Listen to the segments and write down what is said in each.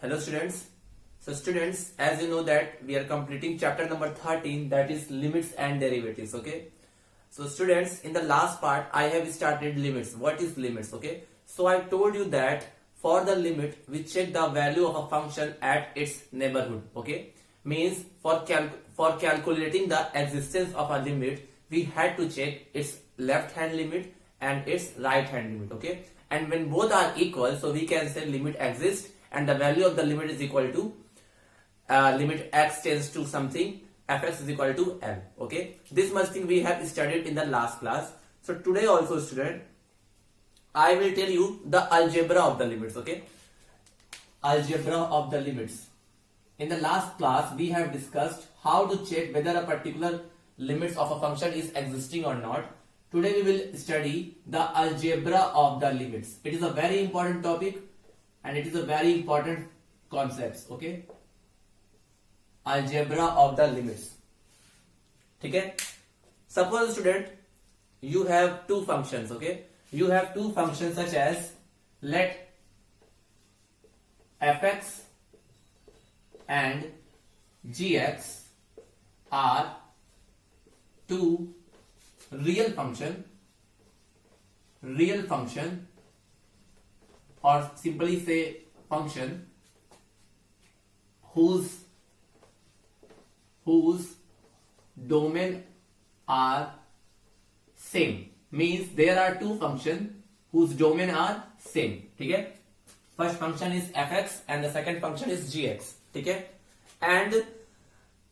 Hello students. So students, as you know that we are completing chapter number 13, that is limits and derivatives. Okay. So students, in the last part I have started limits. What is limits? Okay. So I told you that for the limit we check the value of a function at its neighborhood. Okay. Means for calculating the existence of a limit we had to check its left hand limit and its right hand limit. Okay. And when both are equal, so we can say limit exists and the value of the limit is equal to limit x tends to something, fx is equal to L. Okay, this much thing we have studied in the last class. So today also student, I will tell you the algebra of the limits. Okay, algebra of the limits. In the last class we have discussed how to check whether a particular limits of a function is existing or not. Today we will study the algebra of the limits. It is a very important topic and it is a very important concept. Okay, algebra of the limits. Okay, suppose student you have two functions. Okay, you have two functions such as let fx and gx are two real function or simply say function whose domain are same. Means there are two functions whose domain are same. ठीक है, first function is fx and the second function is gx. ठीक है, and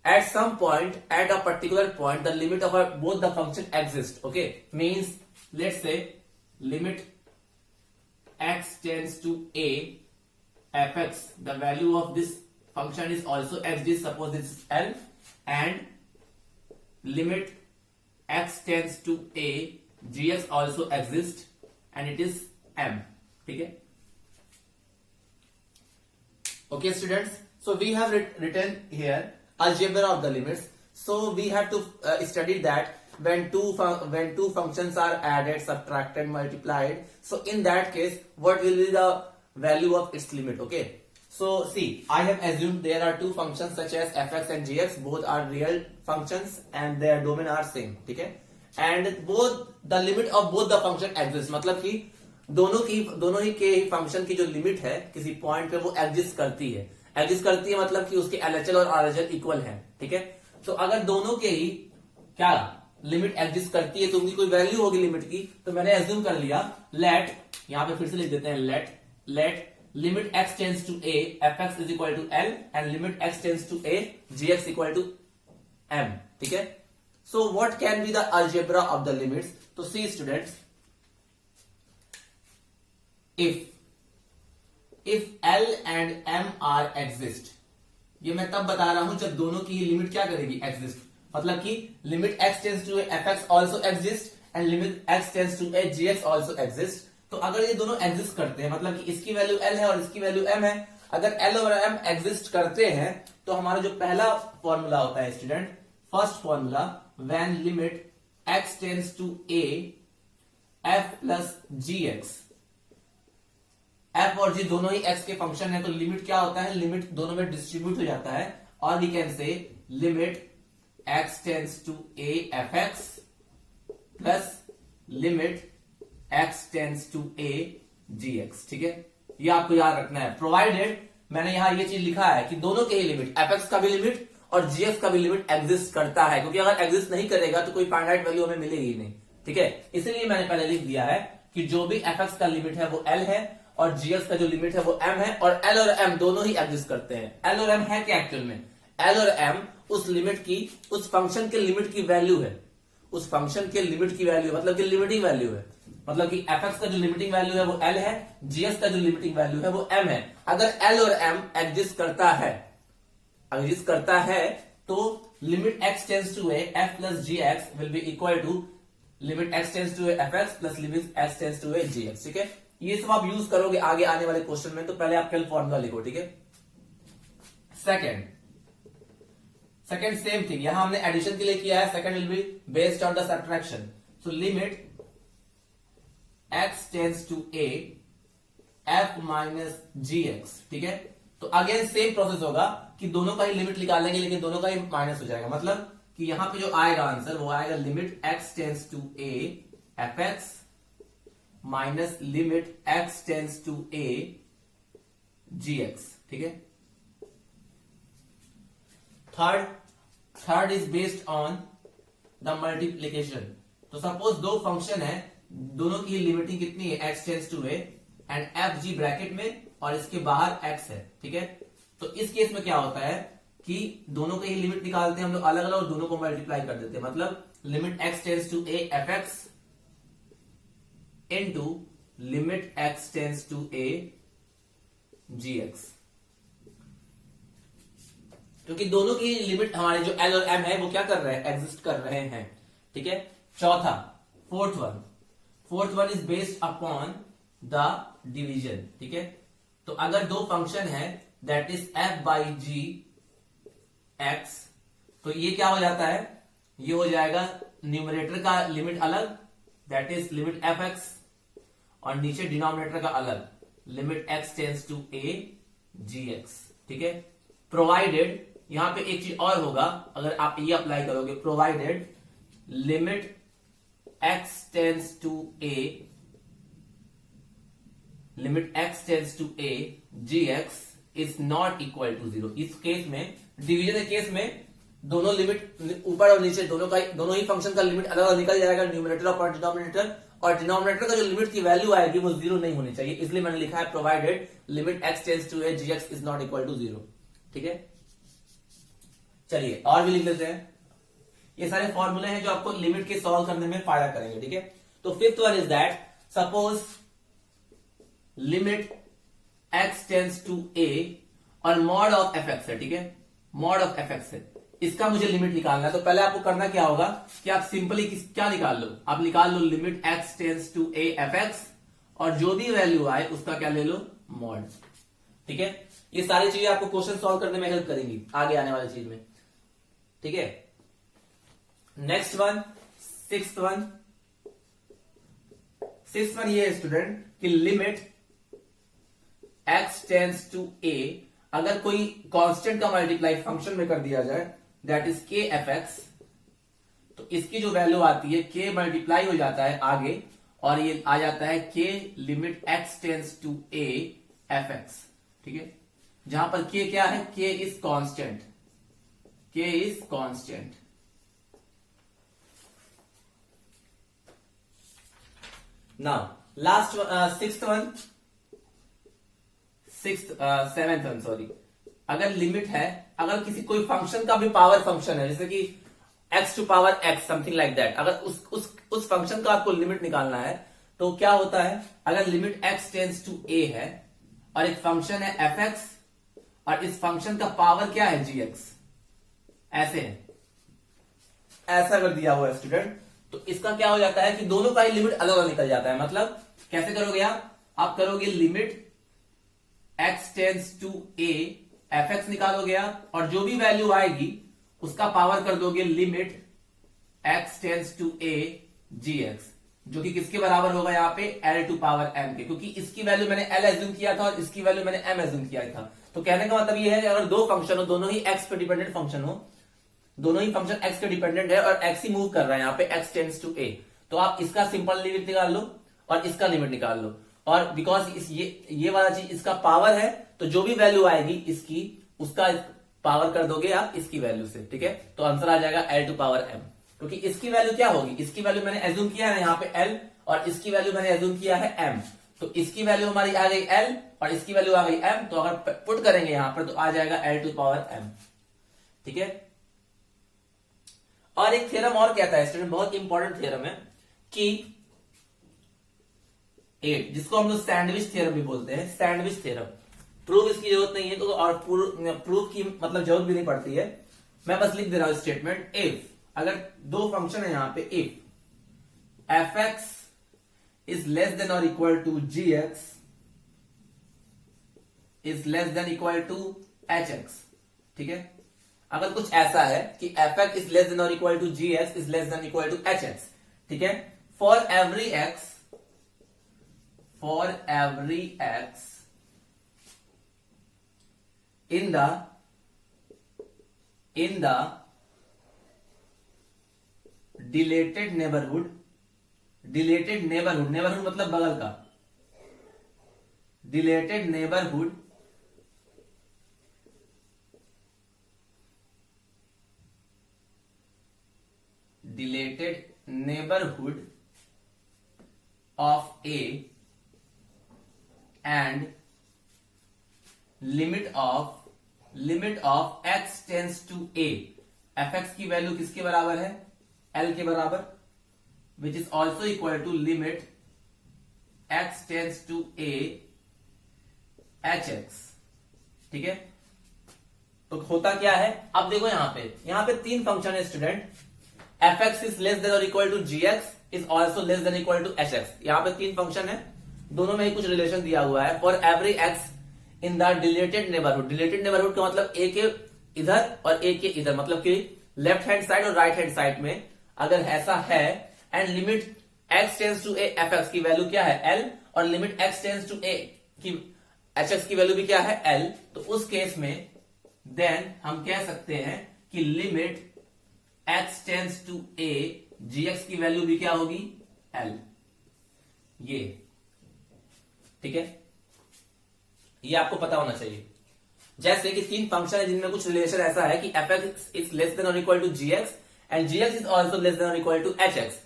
at some point, at a particular point, the limit of both the function exists. Okay, means let's say limit x tends to a, fx, the value of this function is also exists. Suppose this is L, and limit x tends to a, gx also exists, and it is m. Okay. Okay, students. So we have written here algebra of the limits. So we have to study that when two functions are added, subtracted, multiplied, so in that case what will be the value of its limit. Okay, so see, I have assumed there are two functions such as fx and gx, both are real functions and their domain are same. ठीक है, and both the limit of both the function exists. मतलब कि दोनों ही के function की जो limit है किसी पॉइंट पे वो एग्जिस्ट करती है मतलब कि उसके एलएचएल और आरएचएल इक्वल है. ठीक है, तो अगर दोनों के ही क्या लिमिट एग्जिस्ट करती है तो उनकी कोई वैल्यू होगी लिमिट की. तो मैंने एज्यूम कर लिया लेट, यहां पे फिर से लिख देते हैं let limit x tends to a fx is equal to L and limit x tends to a gx equal to m. ठीक है, so what can be the algebra of the limits. तो see students, if L and M are exist, ये मैं तब बता रहा हूं जब दोनों की लिमिट क्या करेगी, एग्जिस्ट. मतलब कि limit x tends to fx also exist and limit x tends to gx also exist. तो अगर ये दोनों एग्जिस्ट करते हैं, मतलब कि इसकी वैल्यू L है और इसकी वैल्यू M है, अगर L और M एग्जिस्ट करते हैं तो हमारा जो पहला फॉर्मूला होता है student, first formula, when limit x tends to a f plus gx, f और g दोनों ही x के फंक्शन है तो लिमिट क्या होता है, लिमिट दोनों में डिस्ट्रीब्यूट हो जाता है और we can say limit x tends to a fx plus limit x tends to a gx. ठीक है, ये आपको याद रखना है. प्रोवाइडेड, मैंने यहां ये चीज लिखा है कि दोनों के ही लिमिट, fx का भी लिमिट और gx का भी लिमिट एग्जिस्ट करता है, क्योंकि अगर एग्जिस्ट नहीं करेगा तो कोई फाइनाइट वैल्यू हमें मिलेगी ही नहीं. ठीक है, इसलिए मैंने पहले लिख दिया है कि जो भी fx का लिमिट है वो L है और gx का जो लिमिट है वो m है, और L और m दोनों ही एग्जिस्ट करते हैं. L और m है क्या एक्चुअल में, L और m उस लिमिट की, उस फंक्शन के लिमिट की वैल्यू है, उस फंक्शन के लिमिट की वैल्यू मतलब कि लिमिटिंग वैल्यू है. मतलब कि fx का जो लिमिटिंग वैल्यू है वो L है, gx का जो लिमिटिंग वैल्यू है वो m है. अगर L और m एग्जिस्ट करता है तो limit x tends to a f plus gx will be equal to limit x tends to a fx plus limit x tends to a gx. ठीक है, ये सब आप यूज करोगे आगे आने वाले क्वेश्चन में, तो पहले आप कल फॉर्मूला लिखो. ठीक है, सेकंड सेम थिंग, यहां हमने एडिशन के लिए किया है, second will be based on the subtraction. So limit x tends to a f minus gx. ठीक है, तो अगेन सेम प्रोसेस होगा कि दोनों का ही लिमिट निकालेंगे, लेकिन दोनों का ही माइनस हो जाएगा। मतलब कि यहां पे जो आएगा आंसर वो आएगा limit x tends to a fx minus limit x tends to a gx। ठीक है। Third is based on the multiplication. तो सपोज दो फंक्शन है, दोनों की लिमिटिंग कितनी है, x tends to a and f g bracket में और इसके बाहर x है। ठीक है। तो इस केस में क्या होता है कि दोनों की ही लिमिट निकालते हैं हम लोग अलग अलग और दोनों को मल्टीप्लाई कर देते हैं। मतलब limit x tends to a fx into limit x tends to a gx, क्योंकि दोनों की लिमिट हमारे जो l और m है वो क्या कर रहे हैं, एग्जिस्ट कर रहे हैं। ठीक है। चौथा fourth one is based upon the division. ठीक है। तो अगर दो फंक्शन है that is f by g x, तो ये क्या हो जाता है, ये हो जाएगा न्यूमरेटर का लिमिट अलग that is limit f x और नीचे डिनोमिनेटर का अलग limit x tends to a gx। ठीक है। प्रोवाइडेड, यहां पे एक चीज और होगा अगर आप ये अप्लाई करोगे, provided limit x tends to a limit x tends to a gx is not equal to 0। इस केस में, डिवीजन के केस में, दोनों लिमिट ऊपर और नीचे दोनों ही फंक्शन का लिमिट अलग अलग निकल जाएगा, न्यूमरेटर और डिनोमिनेटर, और डिनोमिनेटर का जो लिमिट की वैल्यू आएगी वो 0 नहीं होनी चाहिए। इसलिए मैंने लिखा है provided limit x tends to a gx is not equal to 0। ठीक है। चलिए और भी लिख लेते हैं। ये सारे फॉर्मूले हैं जो आपको लिमिट के सॉल्व करने में फायदा करेंगे। ठीक है। तो fifth one is that suppose limit x tends to a और मॉड ऑफ fx है। ठीक है। मॉड ऑफ fx है, इसका मुझे लिमिट निकालना है। तो पहले आपको करना क्या होगा कि आप सिंपली क्या निकाल लो, आप निकाल लो limit x tends to a fx और जो भी वैल्यू आए उसका क्या ले लो, मॉड। ठीक है। ये सारी चीजें आपको क्वेश्चन सॉल्व करने में हेल्प करेंगी आगे आने वाली चीज में। ठीक है। नेक्स्ट वन, सिक्स्थ वन ये है स्टूडेंट कि limit x tends to a, अगर कोई कांस्टेंट का मल्टीप्लाई फंक्शन में कर दिया जाए दैट इज k fx, तो इसकी जो वैल्यू आती है k मल्टीप्लाई हो जाता है आगे और ये आ जाता है k limit x tends to a fx। ठीक है। जहां पर k क्या है, k is constant, k is constant. Now last seventh one sorry, अगर लिमिट है, अगर किसी कोई फंक्शन का भी पावर फंक्शन है, जैसे कि x to power x something like that, अगर उस फंक्शन का आपको लिमिट निकालना है तो क्या होता है, अगर limit x tends to a है और एक फंक्शन है fx और इस फंक्शन का पावर क्या है gx, ऐसे है, ऐसा कर दिया हुआ है स्टूडेंट, तो इसका क्या हो जाता है कि दोनों का ही लिमिट अलग अलग निकल जाता है। मतलब कैसे करोगे आप करोगे limit x tends to a fx निकालोगे आप और जो भी वैल्यू आएगी उसका पावर कर दोगे limit x tends to a gx, जो कि किसके बराबर होगा यहाँ पे l टू पावर m के, क्योंकि इसकी वैल्यू मैंने l एज्यूम किया था और इसकी वैल्यू मैंने m एज्यूम किया था। तो कहने का मतलब ये है कि अगर दो फंक्शन हो, दोनों ही x पे डिपेंडेंट फंक्शन हो, दोनों ही फंक्शन x पे डिपेंडेंट है और x ही मूव कर रहा है यहाँ पे x टेंस टू a, तो आप इसका सिंपल लिमिट निकाल लो और इसका लिमिट निकाल लो, और बिकॉज ये वाला चीज इसका पावर है तो जो भी वैल्यू आएगी इसकी उसका पावर कर दोगे आप इसकी वैल्यू से। ठीक है। तो आंसर आ जाएगा l टू पावर m, क्योंकि इसकी वैल्यू क्या होगी, इसकी वैल्यू मैंने एज्यूम किया है यहाँ पे l और इसकी वैल्यू मैंने एज्यूम किया है m, तो इसकी वैल्यू हमारी आ गई l और इसकी वैल्यू आ गई m, तो अगर पुट करेंगे यहां पर तो आ जाएगा l टू पावर m। ठीक है। और एक थ्योरम और कहता है स्टूडेंट, बहुत इंपॉर्टेंट थ्योरम है कि 8, जिसको हम लोग सैंडविच थ्योरम भी बोलते हैं, सैंडविच थ्योरम, प्रूफ इसकी जरूरत नहीं है तो, और प्रूफ की मतलब जरूरत भी नहीं पड़ती है, मैं बस लिख दे रहा हूं स्टेटमेंट। इफ, अगर दो फंक्शन है यहां पे, if fx is less than और equal to gx is less than equal to hx। ठीक है। अगर कुछ ऐसा है कि fx इज लेस देन और equal to gx is less than equal to hx। ठीक है। For every x in the deleted neighbourhood, neighbourhood मतलब बगल का, deleted neighbourhood of a and limit of x tends to a, f x की value किसके बराबर है, L के बराबर, which is also equal to limit x tends to a h x. ठीक है, तो होता क्या है, अब देखो यहां पे तीन फंक्शन है student, f x is less than और equal to g x is also less than equal to h x. यहां पे तीन फंक्शन है, दोनों में ही कुछ रिलेशन दिया हुआ है। For every x in the deleted neighbourhood का मतलब ए के इधर और ए के इधर, मतलब कि लेफ्ट हैंड साइड और राइट हैंड साइड में अगर ऐसा है, and limit x tends to a f x की वैल्यू क्या है, एल, और limit x tends to a की एच एक्स की वैल्यू भी क्या है, एल, तो उस केस में देन हम कह सकते हैं कि limit x tends to a g x की वैल्यू भी क्या होगी, एल। ये ठीक है, ये आपको पता होना चाहिए। जैसे कि तीन फंक्शन है जिनमें कुछ रिलेशन ऐसा है कि f x is less than और equal to g x and g x is also less than और equal to h x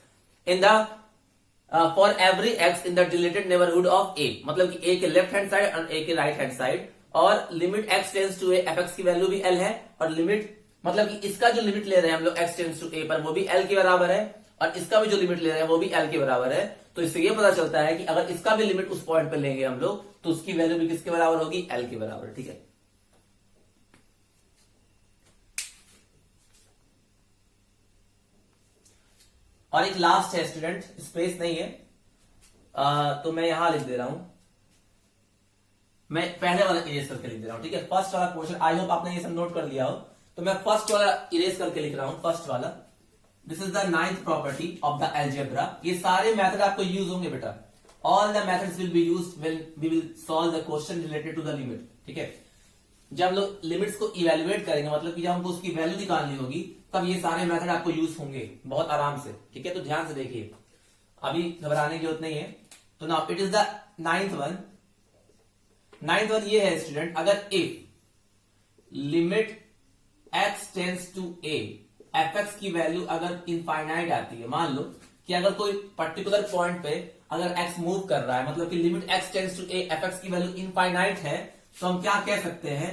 in the for every x in the deleted neighbourhood of a, मतलब कि ए के left hand side और a के right hand side, और limit x tends to a f x की value भी L है, और लिमिट मतलब कि इसका जो लिमिट ले रहे हैं हम लोग एक्स टेंस टू ए पर वो भी एल के बराबर है, और इसका भी जो लिमिट ले रहे हैं वो भी एल के बराबर है। तो इससे ये पता चलता है कि अगर इसका भी लिमिट उस पॉइंट पे लेंगे हम लोग तो उसकी वैल्यू भी किसके बराबर होगी, एल के बराबर। ठीक है, और एक लास्ट है स्टूडेंट, स्पेस नहीं है, तो मैं यहां लिख दे रहा हूं, मैं पहले वाला इरेज करके लिख दे रहा हूं। ठीक है, फर्स्ट वाला पोर्शन, आई होप आपने ये सब नोट कर लिया हो, तो मैं फर्स्ट वाला इरेज करके लिख रहा हूं, फर्स्ट वाला। This is the ninth property of the algebra. ये सारे मेथड आपको यूज होंगे बेटा, all the methods will be used when we will solve the question related to the limit. ठीक है, जब हम लोग लिमिट्स को इवेल्युएट करेंगे, मतलब कि जब हमको उसकी वैल्यू निकालनी होगी, तब ये सारे मेथड आपको यूज होंगे बहुत आराम से। ठीक है, तो ध्यान से देखिए, अभी घबराने की जरूरत नहीं है। तो now it is the ninth one ये है स्टूडेंट, अगर if limit x tends to a f x की वैल्यू अगर इनफाइनाइट आती है, मान लो कि अगर कोई पर्टिकुलर पॉइंट पे अगर एक्स मूव कर रहा है, मतलब कि limit x tends to a f x की वैल्यू इनफाइनाइट है, तो हम क्या कह सकते हैं,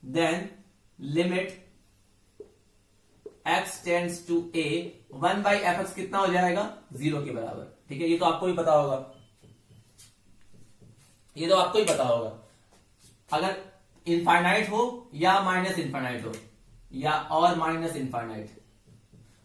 then limit x tends to a 1 by f x कितना हो जाएगा, 0 के बराबर। ठीक है, ये तो आपको भी पता होगा, ये तो आपको ही पता होगा। अगर इनफाइनाइट हो या माइनस इनफाइनाइट हो या और माइनस इनफाइनाइट,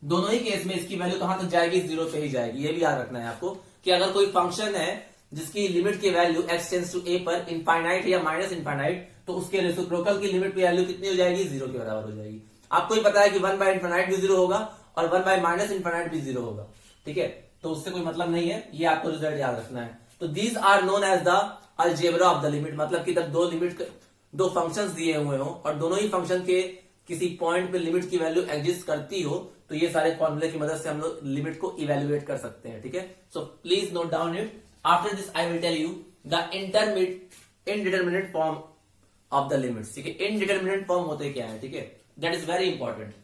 दोनों ही केस में इसकी वैल्यू कहां तक जाएगी, 0 पे ही जाएगी। ये भी याद रखना है आपको कि अगर कोई फंक्शन है जिसकी लिमिट की वैल्यू एक्स टेंस टू ए पर इनफाइनाइट या माइनस इनफाइनाइट, तो उसके रेसिप्रोकल की लिमिट की वैल्यू कितनी हो जाएगी, 0 के बराबर हो जाएगी। आपको ही पता है कि 1 बाय इनफाइनाइट भी 0 होगा और 1 बाय माइनस इनफाइनाइट भी 0 होगा। ठीक है, तो उससे कोई मतलब नहीं है, ये आपको रिजल्ट याद रखना है। तो these are known as the algebra of the limit, मतलब कि जब दो फंक्शंस दिए हुए हो और दोनों ही फंक्शन के किसी पॉइंट पे लिमिट की वैल्यू एग्जिस्ट करती हो, तो ये सारे फॉर्मूले की मदद से हम लोग लिमिट को इवेल्युएट कर सकते हैं। ठीक है, so please note down it. After this I will tell you the indeterminate form of the limits. ठीक है, इनडिटरमिनेट फॉर्म होते क्या है, ठीक है, that is very important.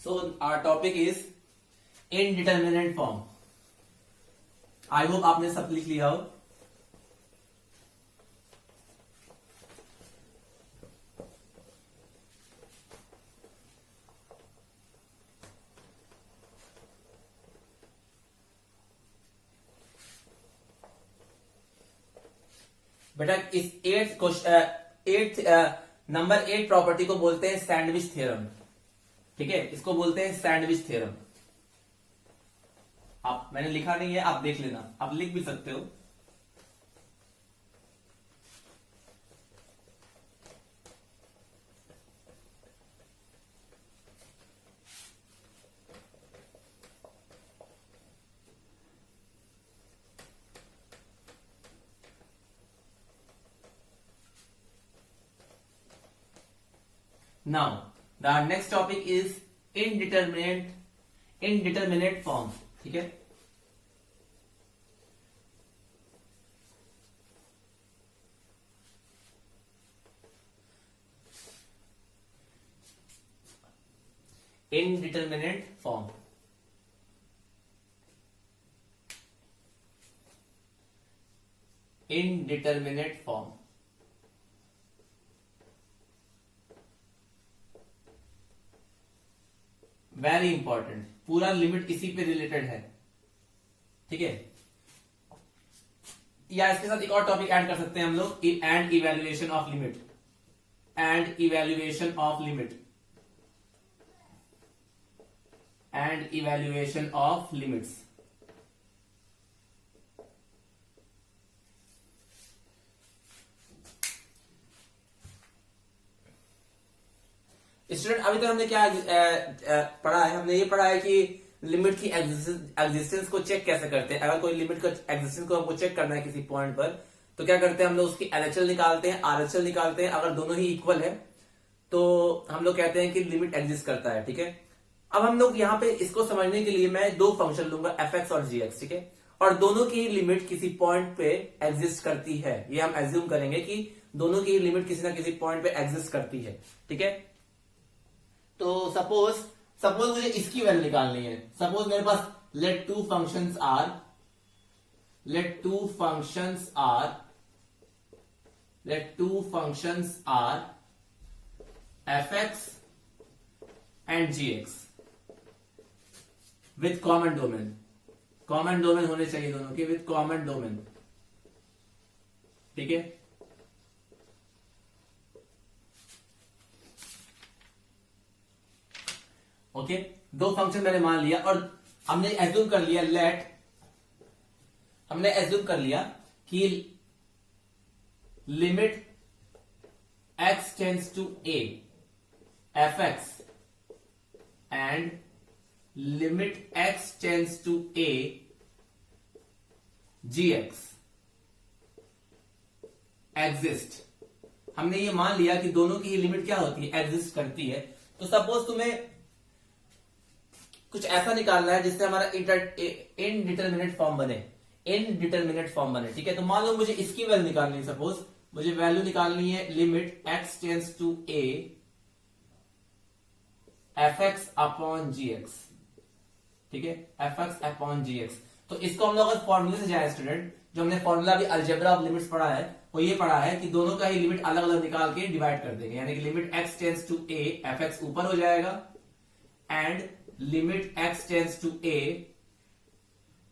So our topic is indeterminate form. I hope आपने सब लिख लिया हो। बेटा इस एट्थ नंबर 8 प्रॉपर्टी को बोलते हैं सैंडविच थ्योरम। ठीक है, इसको बोलते हैं सैंडविच थ्योरम। आप, मैंने लिखा नहीं है, आप देख लेना, आप लिख भी सकते हो। Now the next topic is indeterminate form. ठीक है, indeterminate form. Indeterminate form. Very important, पूरा लिमिट इसी पे रिलेटेड है. ठीक है, या इसके साथ एक और टॉपिक ऐड कर सकते हैं हम लोग, and evaluation of limit. And evaluation of limit. And evaluation of limits. Student अभी तक हमने क्या पढ़ा है? हमने ये पढ़ा है कि लिमिट की एग्जिस्टेंस को चेक कैसे करते हैं. अगर कोई लिमिट का एग्जिस्टेंस को हमको चेक करना है किसी पॉइंट पर, तो क्या करते हैं हम लोग? उसकी एलएचएल निकालते हैं, आरएचएल निकालते हैं. अगर दोनों ही इक्वल है तो हम लोग कहते हैं कि लिमिट एग्जिस्ट करता है. ठीक है, अब हम लोग यहाँ पे इसको समझने के लिए मैं दो फंक्शन लूंगा, एफ एक्स और जी एक्स. ठीक है, और दोनों की लिमिट किसी पॉइंट पे एग्जिस्ट करती है. ये हम एज्यूम करेंगे कि दोनों की लिमिट किसी ना किसी पॉइंट पे एग्जिस्ट करती है. ठीक है, तो सपोज मुझे इसकी वैल्यू निकालनी है. सपोज मेरे पास let two functions are f x and g x with common domain. Common domain होने चाहिए दोनों के, विथ कॉमन डोमेन. ठीक है, ओके. दो फंक्शन मैंने मान लिया और हमने एज्यूम कर लिया कि limit x tends to a f x and limit x tends to a g x exist. हमने ये मान लिया कि दोनों की लिमिट क्या होती है? एग्जिस्ट करती है. तो सपोज तुम्हें कुछ ऐसा निकालना है जिससे हमारा इनडिटरमिनेट फॉर्म बने. ठीक है, तो मान लो मुझे इसकी वैल्यू निकालनी है. सपोज मुझे वैल्यू निकालनी है limit x tends to a f x upon g x. ठीक है, f x upon g x. तो इसको हम लोग फॉर्मूले से जाए स्टूडेंट, जो हमने फॉर्मूला भी अलजेब्रा ऑफ लिमिट्स पढ़ा है, वो ये पढ़ा है कि दोनों का ही लिमिट अलग अलग निकाल के डिवाइड कर देंगे. यानी कि limit x tends to a f x ऊपर हो जाएगा and limit x tends to a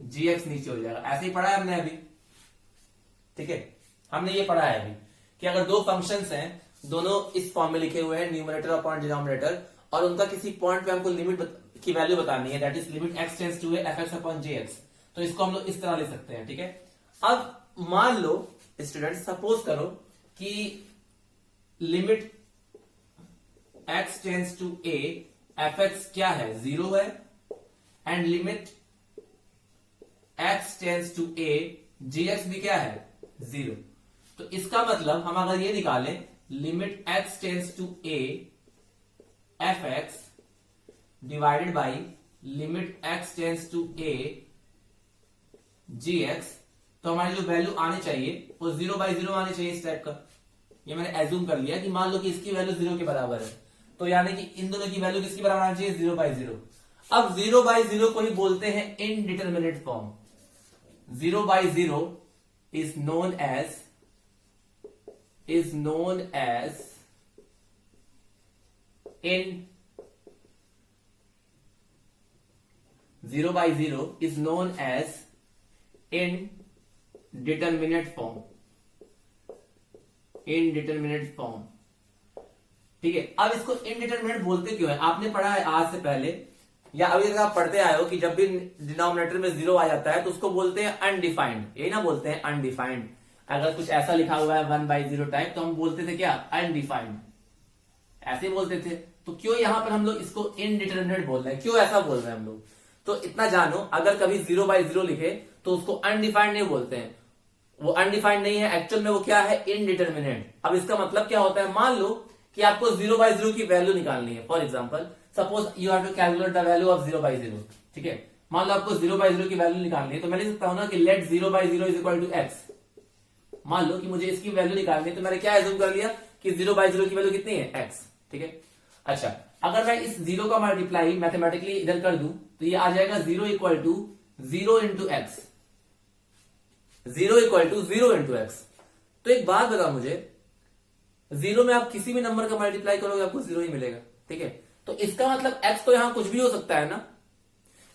g x नीचे हो जाएगा. ऐसे ही पढ़ा है हमने अभी. ठीक है, हमने ये पढ़ा है अभी कि अगर दो फंक्शंस हैं, दोनों इस फॉर्म में लिखे हुए हैं, न्यूमरेटर अपॉन डिनोमिनेटर, और उनका किसी पॉइंट पे हमको लिमिट की वैल्यू बतानी है, that is limit x tends to a f x upon j x. तो इसको हम लोग इस तरह ले सकते हैं. ठीक है, अब मान लो स्टूडेंट, सपोज करो कि limit x tends to a f x क्या है? 0 है, and limit x tends to a g x भी क्या है? 0. तो इसका मतलब हम अगर ये निकालें limit x tends to a f x divided by limit x tends to a g x, तो हमारी जो वैल्यू आनी चाहिए वो 0/0 आनी चाहिए इस टाइप का. ये मैंने एज्यूम कर लिया कि मान लो कि इसकी वैल्यू 0 के बराबर है, तो यानी कि इन दोनों की वैल्यू किसके बराबर आनी चाहिए? 0/0. अब 0/0 को ही बोलते हैं indeterminate form. 0/0 is known as 0/0 is known as indeterminate form. ठीक है, अब इसको इनडिटरमिनेट बोलते क्यों है? आपने पढ़ा है आज से पहले, या अभी तक आप पढ़ते आए हो कि जब भी डिनोमिनेटर में 0 आ जाता है तो उसको बोलते हैं अनडिफाइंड. यही ना बोलते हैं अनडिफाइंड. अगर कुछ ऐसा लिखा हुआ है 1/0 टाइप, तो हम बोलते थे क्या? अनडिफाइंड. ऐसे बोलते थे. तो क्यों यहां पर हम लोग इसको इनडिटरमिनेट बोल रहे हैं? क्यों ऐसा बोल रहे हैं हम लोग? तो इतना जानो, अगर कभी 0/0 लिखे तो उसको अनडिफाइंड नहीं बोलते हैं. वो अनडिफाइंड नहीं है, एक्चुअल में वो क्या है? इनडिटरमिनेट. अब इसका मतलब क्या होता है? मान लो कि आपको 0/0 की वैल्यू निकालनी है। For example suppose you have to calculate the value of 0/0, ठीक है। मान लो आपको 0/0 की वैल्यू निकालनी है, तो मैं लिख सकता हूं ना कि let 0/0 is equal to x. मान लो कि मुझे इसकी वैल्यू निकालनी है, तो मैंने क्या एज्यूम कर लिया कि 0/0 की वैल्यू कितनी है, एक्स, ठीक है। अच्छा, अगर मैं इस 0 का मल्टीप्लाई मैथमेटिकली इधर कर दूं तो ये आ जाएगा 0 equal to 0 into x, 0 equal to 0 into x. तो एक बात बताओ मुझे, 0 में आप किसी भी नंबर का मल्टीप्लाई करोगे आपको 0 ही मिलेगा, ठीक है। तो इसका मतलब x तो यहां कुछ भी हो सकता है ना,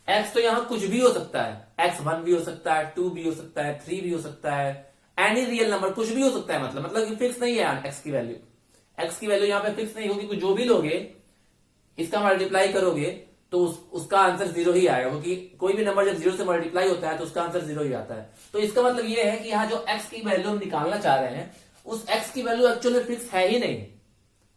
x तो यहां कुछ भी हो सकता है, x 1 भी हो सकता है, 2 भी हो सकता है, 3 भी हो सकता है, एनी रियल नंबर कुछ भी हो सकता है। मतलब कि फिक्स नहीं है x की वैल्यू, x की वैल्यू यहां पे फिक्स नहीं होगी। जो भी लोगे इसका मल्टीप्लाई करोगे तो उसका आंसर 0 ही आएगा, क्योंकि कोई भी नंबर जब 0 से मल्टीप्लाई होता है तो उसका आंसर 0 ही आता है। तो इसका मतलब ये है कि यहाँ जो x की वैल्यू हम निकालना चाह रहे हैं उस x की वैल्यू एक्चुअल में फिक्स है ही नहीं,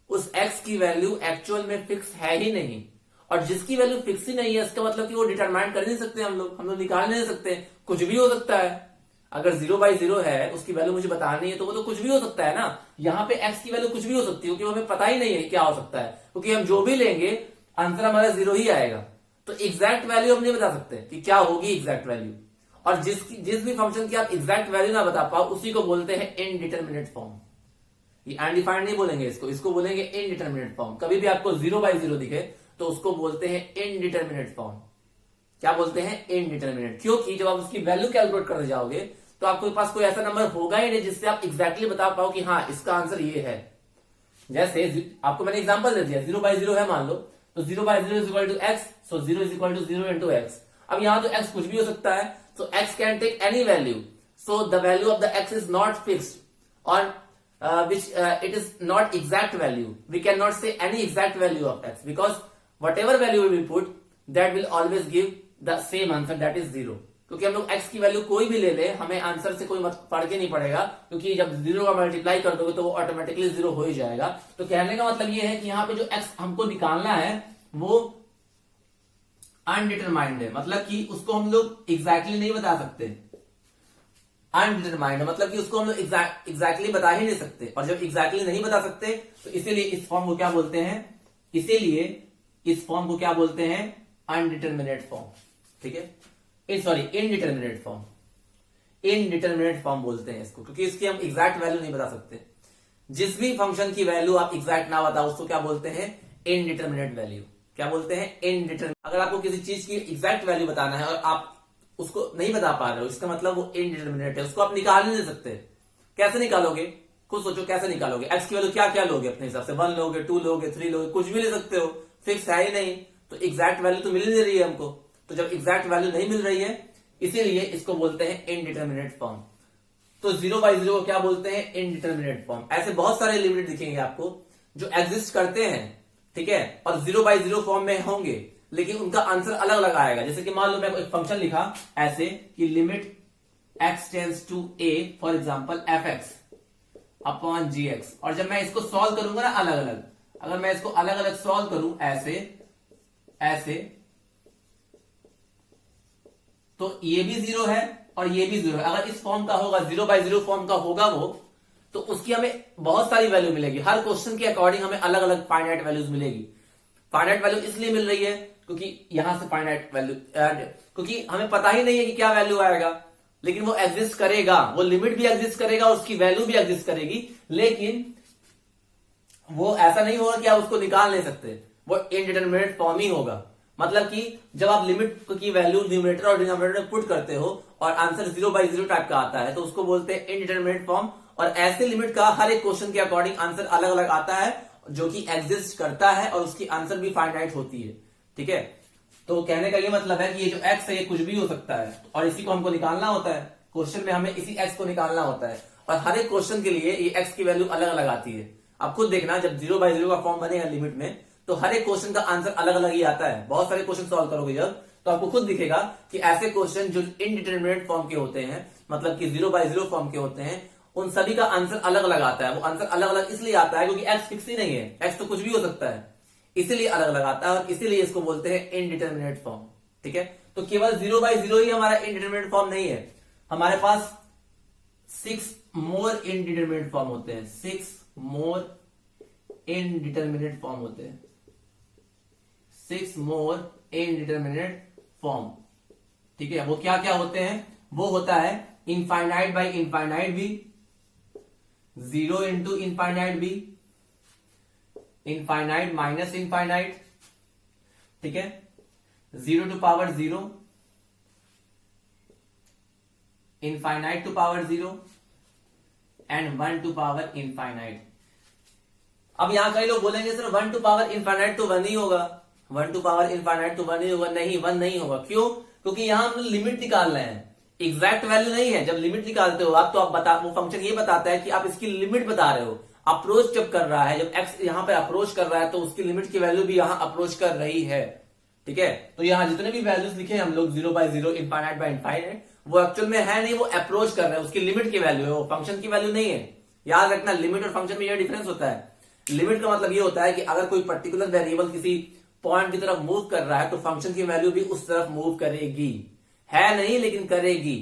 उस x की वैल्यू एक्चुअल में फिक्स है ही नहीं। और जिसकी वैल्यू फिक्स ही नहीं है इसका मतलब कि वो डिटरमाइन कर नहीं सकते हम लोग निकाल नहीं सकते, कुछ भी हो सकता है। अगर 0/0 है उसकी वैल्यू मुझे बतानी है तो वो तो कुछ भी हो सकता है ना। यहाँ पे x की वैल्यू कुछ भी हो सकती है क्योंकि हमें पता ही नहीं है क्या हो सकता है, क्योंकि हम जो भी लेंगे आंसर हमारा 0 ही आएगा। तो एग्जैक्ट वैल्यू हम नहीं बता सकते कि क्या होगी एग्जैक्ट वैल्यू। और जिस भी फंक्शन की आप एग्जैक्ट वैल्यू ना बता पाओ उसी को बोलते हैं इनडिटरमिनेट फॉर्म। ये अनडिफाइंड नहीं बोलेंगे इसको बोलेंगे इनडिटरमिनेट फॉर्म। कभी भी आपको 0/0 दिखे तो उसको बोलते हैं इनडिटरमिनेट फॉर्म। क्या बोलते हैं, इनडिटरमिनेट। क्योंकि जब आप उसकी वैल्यू कैलकुलेट करने जाओगे तो आपके पास कोई ऐसा नंबर होगा ही नहीं जिससे आप एग्जैक्टली बता पाओ कि हाँ इसका आंसर ये है। जैसे आपको मैंने एग्जांपल दे दिया, 0/0 है मान लो, तो 0/0 is equal to x, so 0 is equal to 0 into x. अब यहां तो x कुछ भी हो सकता है, so x can take any value, so the value of the x is not fixed और which it is not exact value. We cannot say any exact value of x because whatever value we will put that will always give the same answer, that is 0. क्योंकि हम लोग x की value कोई भी ले ले हमें answer से कोई फर्क ही नहीं पड़ेगा, क्योंकि जब 0 का मल्टीप्लाई कर दोगे तो वो ऑटोमेटिकली 0 हो ही जाएगा। तो कहने का मतलब ये है कि यहाँ पे जो x हमको निकालना है वो अनडिटरमाइंड है, मतलब कि उसको हम लोग एग्जैक्टली नहीं बता सकते। अनडिटरमाइंड मतलब कि उसको हम लोग एग्जैक्टली बता ही नहीं सकते, और जब एग्जैक्टली नहीं बता सकते तो इसीलिए इस फॉर्म को क्या बोलते हैं, इसीलिए इस फॉर्म को क्या बोलते हैं, अनडिटरमिनेट फॉर्म, ठीक है। Sorry, indeterminate form, indeterminate form बोलते हैं इसको, क्योंकि इसकी हम एग्जैक्ट वैल्यू नहीं बता सकते। जिस भी फंक्शन की वैल्यू आप एग्जैक्ट ना बताओ उसको क्या बोलते हैं, इनडिटरमिनेट वैल्यू। क्या बोलते हैं, इनडिटरमिनेट। अगर आपको किसी चीज की एग्जैक्ट वैल्यू बताना है और आप उसको नहीं बता पा रहे हो, इसका मतलब वो इनडिटरमिनेट है, उसको आप निकाल नहीं सकते। कैसे निकालोगे, खुद सोचो कैसे निकालोगे। एक्स की वैल्यू क्या क्या लोगे अपने हिसाब से, 1 लोगे, 2 लोगे, 3 लोगे, कुछ भी ले सकते हो, फिक्स है ही नहीं। तो एग्जैक्ट वैल्यू तो मिल नहीं रही है हमको, तो जब एग्जैक्ट वैल्यू नहीं मिल रही है इसीलिए इसको बोलते हैं इनडिटरमिनेट फॉर्म। तो 0/0 को क्या बोलते हैं, इनडिटरमिनेट फॉर्म। ऐसे बहुत सारे लिमिट दिखेंगे आपको जो एग्जिस्ट करते हैं, ठीक है, और 0/0 फॉर्म में होंगे, लेकिन उनका आंसर अलग अलग आएगा। जैसे कि मान लो मैं एक फंक्शन लिखा ऐसे कि limit x tends to a, for example fx upon gx, और जब मैं इसको सॉल्व करूंगा ना अलग अलग, अगर मैं इसको अलग अलग सॉल्व करूं ऐसे ऐसे, तो ये भी 0 है और ये भी 0 है। अगर इस फॉर्म का होगा, 0/0 फॉर्म का होगा वो, तो उसकी हमें बहुत सारी वैल्यू मिलेगी। हर क्वेश्चन के अकॉर्डिंग हमें अलग अलग फाइनाइट वैल्यूज मिलेगी। फाइनाइट वैल्यू इसलिए मिल रही है क्योंकि यहां से फाइनाइट वैल्यू, क्योंकि हमें पता ही नहीं है कि क्या वैल्यू आएगा, लेकिन वो एग्जिस्ट करेगा, वो लिमिट भी एग्जिस्ट करेगा, उसकी वैल्यू भी एग्जिस्ट करेगी, लेकिन वो ऐसा नहीं होगा कि आप उसको निकाल नहीं सकते, वो इनडिटरमिनेट फॉर्म ही होगा। मतलब कि जब आप लिमिट की वैल्यू न्यूमरेटर और डिनोमिनेटर में पुट करते हो और आंसर 0/0 टाइप का आता है तो उसको बोलते हैं इनडिटरमिनेट फॉर्म। और ऐसे लिमिट का हर एक क्वेश्चन के अकॉर्डिंग आंसर अलग अलग आता है जो कि एग्जिस्ट करता है और उसकी आंसर भी फाइनाइट होती है, ठीक है। तो कहने का ये मतलब है कि ये जो x है ये कुछ भी हो सकता है और इसी को हमको निकालना होता है। क्वेश्चन में हमें इसी x को निकालना होता है और हर एक क्वेश्चन के लिए ये x की वैल्यू अलग अलग आती है। आप खुद देखना, जब 0/0 का फॉर्म बनेगा लिमिट में तो हर एक क्वेश्चन का आंसर अलग अलग ही आता है। बहुत सारे क्वेश्चन सॉल्व करोगे जब, तो आपको खुद दिखेगा कि ऐसे क्वेश्चन जो इनडिटरमिनेट फॉर्म के होते हैं, मतलब कि 0/0 फॉर्म के होते हैं, उन सभी का आंसर अलग अलग आता है। वो आंसर अलग अलग इसलिए आता है क्योंकि x फिक्स ही नहीं है, x तो कुछ भी हो सकता है, इसीलिए अलग अलग आता है और इसीलिए इसको बोलते हैं इनडिटरमिनेट फॉर्म, ठीक है। तो केवल 0/0 ही हमारा इनडिटरमिनेट फॉर्म नहीं है, हमारे पास 6 मोर इनडिटरमिनेट फॉर्म होते हैं, 6 मोर इनडिटरमिनेट फॉर्म होते हैं, 6 मोर इनडिटरमिनेट फॉर्म। ठीक है, वो क्या क्या होते हैं? वो होता है इनफाइनाइट बाई इनफाइनाइट भी, 0 इंटू इनफाइनाइट भी, इनफाइनाइट माइनस इनफाइनाइट, ठीक है, 0 to power 0, infinite to power 0 and 1 to power infinite. अब यहां कई लोग बोलेंगे सर 1 टू पावर इनफाइनाइट तो 1 ही होगा, 1 टू पावर इनफाइनाइट तो 1 ही होगा। नहीं, 1 नहीं होगा। क्यों? क्योंकि यहां हम लिमिट निकाल रहे हैं, एग्जैक्ट वैल्यू नहीं है। जब लिमिट निकालते हो आप, तो आप बता, वो फंक्शन ये बताता है कि आप इसकी लिमिट बता रहे हो। अप्रोच जब कर रहा है, जब एक्स यहां पे अप्रोच कर रहा है, तो उसकी लिमिट की वैल्यू भी यहां अप्रोच कर रही है। ठीक है, तो यहां जितने भी वैल्यूज लिखे हम लोग 0 बाई 0, इनफाइनाइट बाई इनफाइनाइट, वो एक्चुअल में है नहीं, वो अप्रोच कर रहे हैं, उसकी लिमिट की वैल्यू है, वो फंक्शन की वैल्यू नहीं है। याद रखना, लिमिट और फंक्शन में यह डिफरेंस होता है। लिमिट का मतलब ये होता है कि अगर कोई पर्टिकुलर वेरिएबल किसी पॉइंट की तरफ मूव कर रहा है, तो फंक्शन की वैल्यू भी उस तरफ मूव करेगी, है नहीं लेकिन करेगी।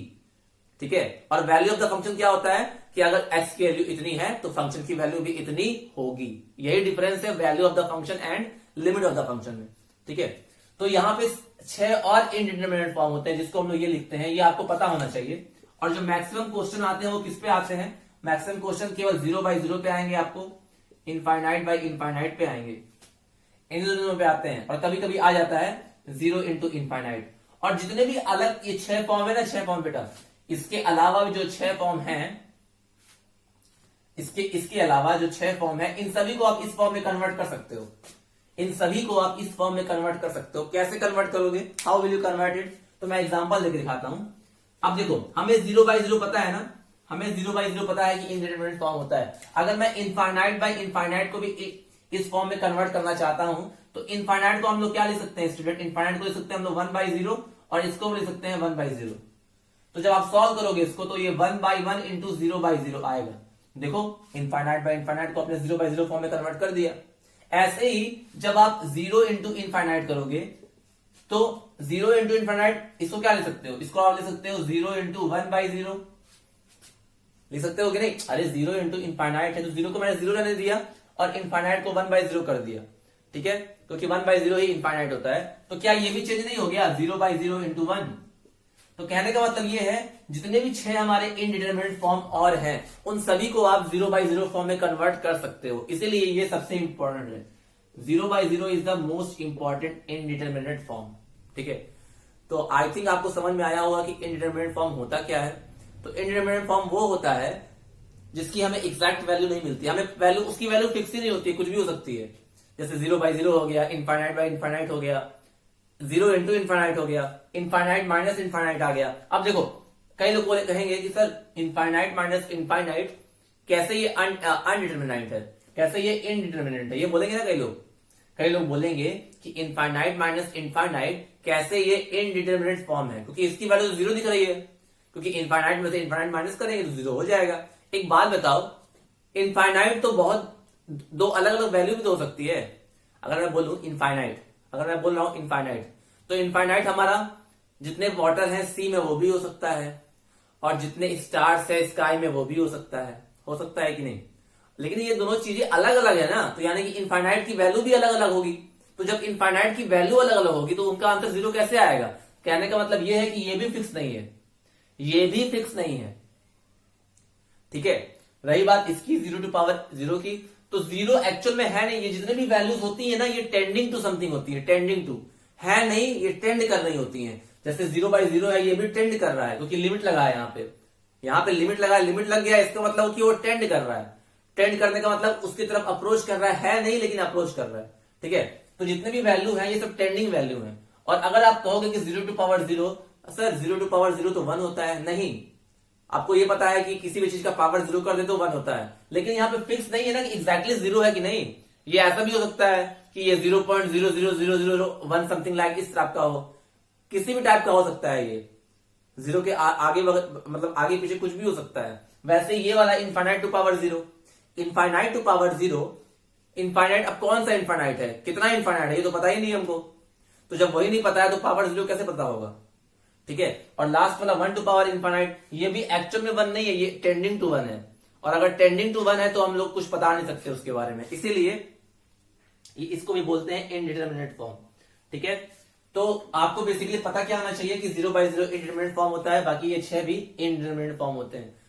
ठीक है, और वैल्यू ऑफ द फंक्शन क्या होता है कि अगर x की वैल्यू इतनी है तो फंक्शन की वैल्यू भी इतनी होगी। यही डिफरेंस है value of the function and limit of the function में। ठीक है, तो यहां पे 6 और इनडिटरमिनेट फॉर्म होते हैं, जिसको हम लोग ये लिखते हैं, ये आपको पता होना चाहिए। और जो मैक्सिमम क्वेश्चन आते हैं वो किस पे आते हैं? मैक्सिमम क्वेश्चन केवल 0 बाई 0 पे आएंगे, आपको इनफाइनाइट बाई इनफाइनाइट पे आएंगे, इन दोनों पे आते हैं। और कभी कभी आ जाता है 0 इंटू इनफाइनाइट। और जितने भी अलग ये 6 फॉर्म है ना, 6 फॉर्म बेटा, इसके अलावा भी जो 6 फॉर्म हैं, इसके अलावा जो 6 फॉर्म है, इन सभी को आप इस फॉर्म में कन्वर्ट कर सकते हो। इन सभी को आप इस फॉर्म में कन्वर्ट कर सकते हो। कैसे कन्वर्ट करोगे? How will you convert it? तो मैं एग्जांपल देकर दिखाता हूं। अब देखो, हमें 0 बाई 0 पता है ना, हमें 0 बाई 0 पता है कि इनडिटरमिनेट फॉर्म होता है। अगर मैं इनफाइनाइट बाई इनफाइनाइट को भी इस फॉर्म में कन्वर्ट करना चाहता हूं, तो इनफाइनाइट को हम लोग क्या ले सकते हैं स्टूडेंट? इनफाइनाइट को ले सकते हैं हम लोग 1 बाई 0, और इसको ले सकते हैं 1 बाई 0। तो जब आप सॉल्व करोगे इसको, तो ये 1 बाई 1 इंटू 0 बाई 0 आएगा। देखो, इनफाइनाइट बाई इनफाइनाइट को आपने 0 बाई 0 फॉर्म में कन्वर्ट कर दिया। ऐसे ही जब आप 0 इंटू इनफाइनाइट करोगे, तो 0 इंटू इनफाइनाइट, इसको क्या ले सकते हो? इसको आप ले सकते हो 0 इंटू 1 बाई 0, ले सकते हो कि नहीं? अरे 0 इंटू इनफाइनाइट है, तो 0 को मैंने 0 रहने दिया और इनफाइनाइट को 1 बाई 0 कर दिया। ठीक है, क्योंकि 1 बाई 0 ही इनफाइनाइट होता है। तो क्या ये भी चेंज नहीं हो गया? 0 बाई 0 इंटू 1। तो कहने का मतलब ये है, जितने भी 6 हमारे इनडिटरमिनेट फॉर्म और हैं, उन सभी को आप 0 बाई 0 फॉर्म में कन्वर्ट कर सकते हो। इसीलिए ये सबसे इंपॉर्टेंट है। 0 by 0 is the most important indeterminate form. ठीक है, तो आई थिंक आपको समझ में आया होगा कि इनडिटरमिनेट फॉर्म होता क्या है। तो इनडिटरमिनेट फॉर्म वो होता है जिसकी हमें एग्जैक्ट वैल्यू नहीं मिलती, हमें वैल्यू, उसकी वैल्यू फिक्स ही नहीं होती है, कुछ भी हो सकती है। जैसे 0 बाई 0 हो गया, इनफाइनाइट बाई इनफाइनाइट हो गया, 0 इंटू इनफाइनाइट हो गया, इनफाइनाइट माइनस इनफाइनाइट आ गया। अब देखो, कई लोग बोले कहेंगे कि सर इनफाइनाइट माइनस इनफाइनाइट कैसे ये अनडिटरमिनेट है, कैसे ये इनडिटरमिनेट है, ये बोलेंगे ना कई लोग। कई लोग बोलेंगे कि इनफाइनाइट माइनस इनफाइनाइट कैसे ये इनडिटरमिनेट फॉर्म है, क्योंकि इसकी वैल्यू 0 दिख रही है, क्योंकि इनफाइनाइट में से इनफाइनाइट माइनस करेंगे तो 0 हो जाएगा। एक बात बताओ, इनफाइनाइट तो बहुत दो अलग अलग वैल्यू भी तो हो सकती है। अगर मैं बोलूं इनफाइनाइट, अगर मैं बोल रहा हूं इनफाइनाइट, तो इनफाइनाइट हमारा जितने वाटर है सी में वो भी हो सकता है, और जितने स्टार्स है स्काई में वो भी हो सकता है कि नहीं? लेकिन ये दोनों चीजें अलग अलग है ना, तो यानी कि इनफाइनाइट की वैल्यू भी अलग अलग होगी। तो जब इनफाइनाइट की वैल्यू अलग अलग होगी तो उनका आंसर 0 कैसे आएगा? कहने का मतलब ये है कि ये भी फिक्स नहीं है, ये भी फिक्स नहीं है। ठीक है, रही बात इसकी 0 टू पावर 0 की, तो 0 एक्चुअल में है नहीं। ये जितने भी वैल्यूज होती है ना, ये टेंडिंग टू समथिंग होती है, टेंडिंग टू, है नहीं, ये टेंड कर रही होती है। जैसे 0 बाई 0 है, ये भी टेंड कर रहा है, क्योंकि लिमिट लगा है यहाँ पे लिमिट लगा है, लिमिट लग गया, इसका मतलब कि वो टेंड कर रहा है। टेंड करने का मतलब उसकी तरफ अप्रोच कर रहा है नहीं, लेकिन अप्रोच कर रहा है। ठीक है, तो जितने भी वैल्यू है ये सब टेंडिंग वैल्यू है। और अगर आप कहोगे कि 0 to power 0, sir 0 to power 0 तो 1 होता है, नहीं, आपको ये पता है कि किसी भी चीज का पावर 0 कर दे तो 1 होता है, लेकिन यहाँ पे फिक्स नहीं है ना कि एग्जैक्टली 0 है कि नहीं। ये ऐसा भी हो सकता है कि ये 0.00001 समथिंग लाइक इस टाइप का हो, किसी भी टाइप का हो सकता है। ये 0 के आगे मतलब आगे पीछे कुछ भी हो सकता है। वैसे ये वाला infinite to power 0, infinite to power 0, infinite, अब कौन सा इनफाइनाइट है, कितना इनफाइनाइट है, ये तो पता ही नहीं हमको। तो जब वही नहीं पता है तो पावर 0 कैसे पता होगा? ठीक है, और लास्ट वाला 1 टू पावर इनफाइनाइट, ये भी एक्चुअल में 1 नहीं है, ये टेंडिंग टू 1 है। और अगर टेंडिंग टू 1 है तो हम लोग कुछ बता नहीं सकते उसके बारे में, इसीलिए इसको भी बोलते हैं इनडिटरमिनेट फॉर्म। ठीक है, तो आपको बेसिकली पता क्या होना चाहिए कि 0/0 इनडिटरमिनेट फॉर्म होता है, बाकी ये 6 भी इनडिटरमिनेट फॉर्म होते हैं।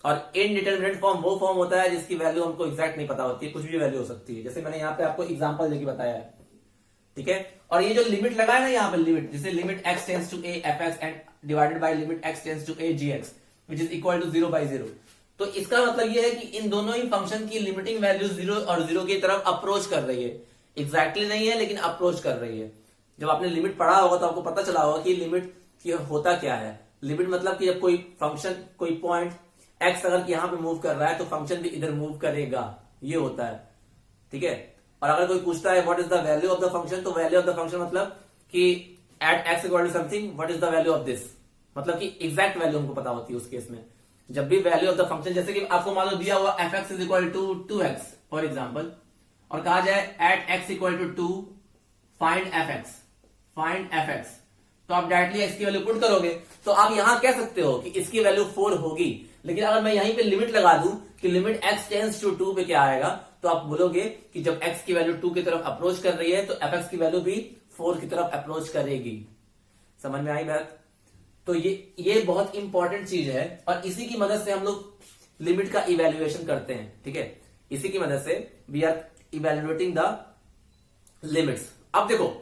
और इनडिटरमिनेट फॉर्म वो फॉर्म होता है जिसकी वैल्यू हमको एग्जैक्ट नहीं पता होती है, कुछ भी वैल्यू हो सकती है, जैसे मैंने यहाँ पे आपको एग्जांपल देके बताया है। ठीक है, और ये जो लिमिट लगा है ना यहाँ पे लिमिट, जैसे limit x tends to a fx and divided by limit x tends to a gx which is equal to 0/0, तो इसका मतलब ये है कि इन दोनों ही फंक्शन की लिमिटिंग वैल्यू 0 और 0 की तरफ अप्रोच कर रही है। एग्जैक्टली नहीं है लेकिन अप्रोच कर रही है। जब आपने लिमिट पढ़ा होगा तो आपको पता चला होगा कि लिमिट की होता क्या है। लिमिट मतलब कि जब कोई फंक्शन, कोई पॉइंट x अगर यहाँ पे मूव कर रहा है तो फंक्शन भी इधर मूव करेगा, ये होता है। ठीक है, और अगर कोई पूछता है what is the value of the function, तो वैल्यू ऑफ द फंक्शन मतलब कि at x equal to something what is the value of this, मतलब कि एग्जैक्ट वैल्यू हमको पता होती है उस केस में। जब भी वैल्यू ऑफ द फंक्शन, जैसे कि आपको मान लो दिया हुआ fx is equal to 2x for example, और कहा जाए at x equal to 2 find fx, तो आप डायरेक्टली x की वैल्यू पुट करोगे, तो आप यहां कह सकते हो कि इसकी वैल्यू 4 होगी। लेकिन अगर मैं यहीं पे लिमिट लगा दूं कि लिमिट x टेंड्स टू 2 पे क्या आएगा, तो आप बोलोगे कि जब x की वैल्यू 2 की तरफ अप्रोच कर रही है तो fx की वैल्यू भी 4 की तरफ अप्रोच करेगी। समझ में आई बात? तो ये बहुत इंपॉर्टेंट चीज है, और इसी की मदद से हम लोग लिमिट का इवेल्युएशन करते हैं। ठीक है, इसी की मदद से we are evaluating the limits. अब देखो,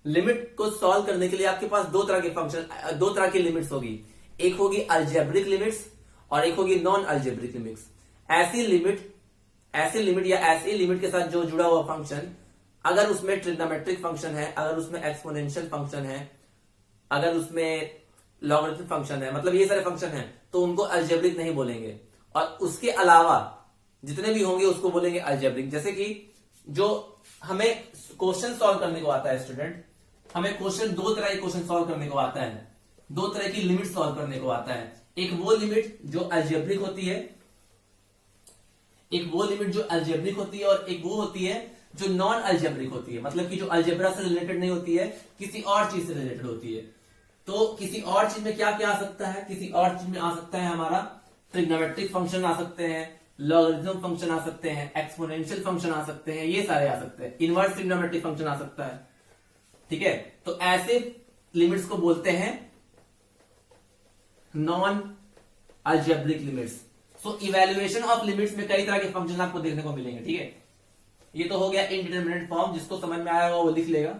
लिमिट को सॉल्व करने के लिए आपके पास दो तरह के फंक्शन, दो तरह की लिमिट्स होगी। एक होगी अलजेब्रिक लिमिट्स और एक होगी नॉन अलजेब्रिक लिमिट्स। ऐसी लिमिट या ऐसी लिमिट के साथ जो जुड़ा हुआ फंक्शन, अगर उसमें ट्रिग्नोमेट्रिक फंक्शन है, अगर उसमें एक्सपोनेंशियल फंक्शन है, अगर उसमें लॉगरिथमिक फंक्शन है, मतलब ये सारे फंक्शन हैं, तो उनको अलजेब्रिक नहीं बोलेंगे। और उसके अलावा जितने भी होंगे उसको बोलेंगे अलजेब्रिक। जैसे कि जो हमें क्वेश्चन सॉल्व करने को आता है स्टूडेंट, हमें क्वेश्चन दो तरह के क्वेश्चन सॉल्व करने को आता है, दो तरह की लिमिट सॉल्व करने को आता है। एक वो लिमिट जो अलजेब्रिक होती है, एक वो लिमिट जो अलजेब्रिक होती है, और एक वो होती है जो नॉन अलजेब्रिक होती है, मतलब कि जो अलजेब्रा से रिलेटेड नहीं होती है, किसी और चीज से रिलेटेड होती है। तो किसी और चीज में क्या क्या आ सकता है? किसी और चीज में आ सकता है हमारा ट्रिग्नोमेट्रिक फंक्शन आ सकते हैं, लॉगरिथम फंक्शन आ सकते हैं, एक्सपोनेंशियल फंक्शन आ सकते हैं, ये सारे आ सकते हैं, इनवर्स ट्रिग्नोमेट्रिक फंक्शन आ सकता है। ठीक है, तो ऐसे लिमिट्स को बोलते हैं non algebraic limits. So evaluation of limits में कई तरह के फंक्शन आपको देखने को मिलेंगे। ठीक है, ये तो हो गया इनडिटरमिनेट फॉर्म, जिसको समझ में आया होगा वो लिख लेगा।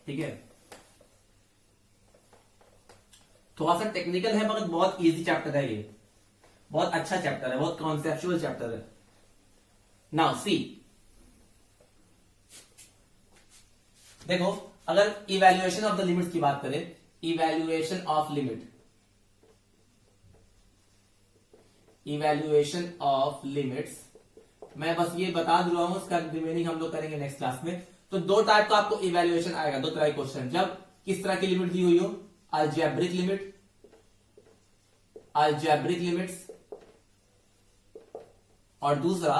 ठीक है, थोड़ा सा टेक्निकल है मगर बहुत इजी चैप्टर है, ये बहुत अच्छा चैप्टर है, बहुत कॉन्सेप्चुअल चैप्टर है। नाउ सी, देखो अगर इवेल्युएशन ऑफ द लिमिट्स की बात करें, इवेल्युएशन ऑफ लिमिट्स, मैं बस ये बता दे रहा हूं, उसका रिमेनिंग हम लोग करेंगे नेक्स्ट क्लास में। तो दो टाइप का आपको इवेल्युएशन आएगा, दो तरह के क्वेश्चन। जब किस तरह की लिमिट दी हुई हो, अलजेब्रिक लिमिट्स, और दूसरा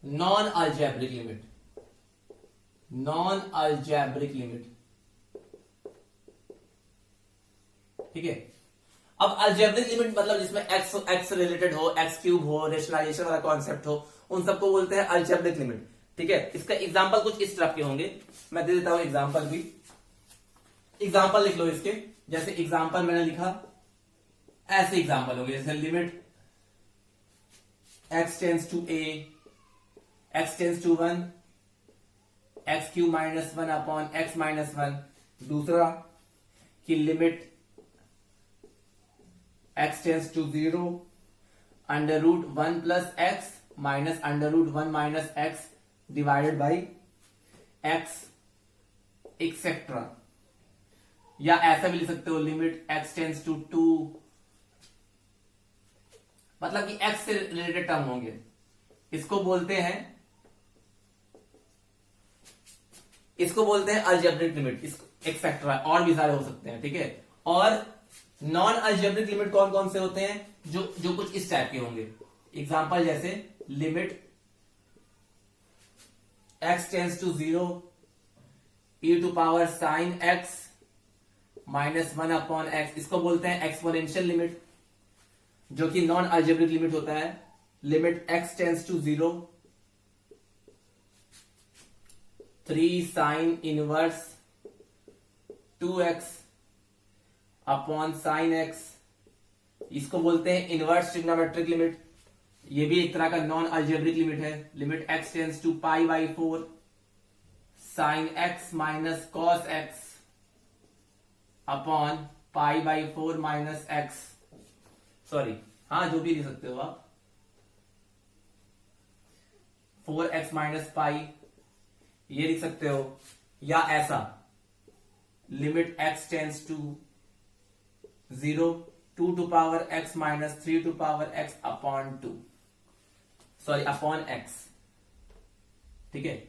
नॉन अलजेब्रिक लिमिट। ठीक है, अब अलजेब्रिक लिमिट मतलब जिसमें एक्स रिलेटेड हो, एक्स क्यूब हो, रेशनलाइजेशन वाला कॉन्सेप्ट हो, उन सबको बोलते हैं अलजेब्रिक लिमिट। ठीक है, इसका एग्जांपल कुछ इस तरह के होंगे, मैं दे देता हूं एग्जांपल भी। एग्जांपल लिख लो इसके, जैसे एग्जांपल मैंने लिखा, ऐसे एग्जांपल होंगे, जैसे limit x tends to a, x tends to 1, x cube minus 1 upon x minus 1। दूसरा कि limit x tends to 0, under root 1 plus x minus under root 1 minus x divided by x etcetera. या ऐसा भी लिख सकते हो, limit x tends to 2, मतलब कि x से रिलेटेड टर्म होंगे, इसको बोलते हैं अलजेब्रिक लिमिट, एक्सेट्रा, और भी सारे हो सकते हैं। ठीक है, और नॉन अलजेब्रिक लिमिट कौन कौन से होते हैं? जो कुछ इस टाइप के होंगे। एग्जांपल जैसे limit x tends to 0, e to power sine x minus 1 upon x, इसको बोलते हैं एक्सपोनेंशियल लिमिट, जो कि नॉन अलजेब्रिक लिमिट होता है। Limit x tends to 0, 3 sine inverse 2x upon sine x, इसको बोलते हैं इनवर्स ट्रिग्नोमेट्रिक लिमिट। ये भी एक तरह का नॉन अलजेब्रिक लिमिट है। Limit x tends to pi by 4 sine x minus cos x upon pi by 4 minus x, sorry हाँ जो भी लिख सकते हो आप, 4x माइनस पाई ये लिख सकते हो, या ऐसा limit x tends to 0 2 to power x minus 3 to power x upon 2, sorry upon x, ठीक है,